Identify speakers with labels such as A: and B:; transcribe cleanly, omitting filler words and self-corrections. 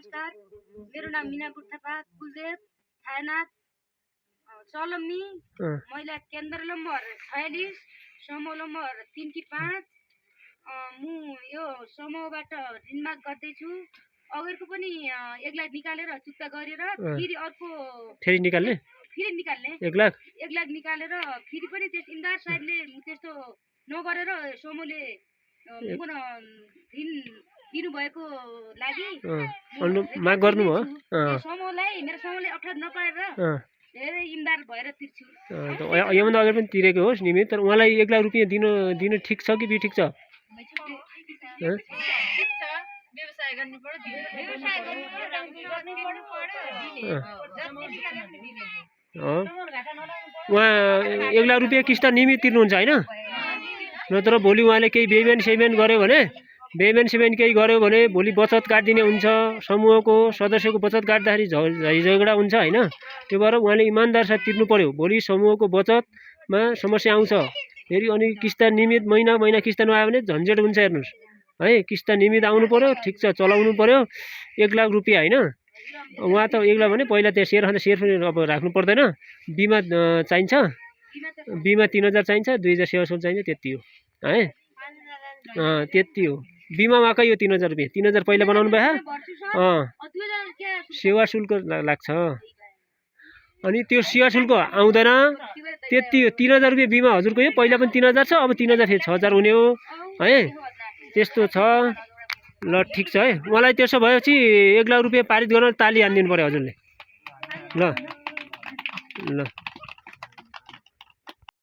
A: नमस्कार, मेरो नाम मिनापुर थापा, कुलदेव छायानाथ चलम्मी, महिला केन्द्र नम्बर 46, समूह नम्बर 3 कि 5। म यो समूहबाट ऋण माग गर्दैछु। अगाडिको पनि 1 लाख निकालेर चुक्ता गरेर फेरि अर्को
B: फेरि निकाल्ने 1 लाख
A: निकालेर फेरि पनि त्यस इमदार साहबले त्यस्तो नगरेर समूहले ऋण दिनुभएको लागि
B: माग गर्नु भयो।
A: समूहलाई मेरो समूहले अप्ठ्यारो नपारेर धेरै इमदार भएर तिर्छु।
B: योभन्दा अगाडि पनि तिरेको होस् नियमित, तर उहाँलाई 1 लाख रुपियाँ दिनु ठिक छ कि बेठिक छ?
A: व्यवसाय गर्नु पर्यो,
B: उहाँ 1 लाख रुपियाँ किस्ता नियमित तिर्नुहुन्छ होइन? नत्र भोलि उहाँले केही बेइमानी गर्यो भने बेइमानी केही गर्यो भने भोलि बचत काटिदिने हुन्छ। समूहको सदस्यको बचत काट्दाखेरि झगडा हुन्छ होइन? त्यो भएर उहाँले इमान्दार साथ तिर्नु पर्यो। भोलि समूहको बचतमा समस्या आउँछ फेरि, अनि किस्ता नियमित महिना किस्ता नआयो भने झन्झट हुन्छ। हेर्नुहोस् है, किस्ता नियमित आउनु पर्यो, ठिक छ, चलाउनु पर्यो। 1 लाख रुपियाँ होइन, उहाँ त 1 लाख भने पहिला त्यहाँ सेयर पनि अब राख्नु पर्दैन। बिमा चाहिन्छ, बिमा 3000 चाहिन्छ, 2000 सेवा शुल्क चाहिन्छ, त्यति हो है। त्यति हो बिमा उहाँकै हो 3000 रुपियाँ। 3000 पहिला बनाउनु भयो, सेवा शुल्क लाग्छ। अनि त्यो सेवा शुल्क आउँदैन, त्यति हो। 3000 रुपियाँ बिमा हजुरको यो पहिला पनि 3000 छ, अब 3000 फेरि 6000 हुने हो है। त्यस्तो छ। ल ठिक छ है। उहाँलाई त्यसो भएपछि 1 लाख रुपियाँ पारित गर्न ताली हानिदिनु पर्यो हजुरले। ल ल।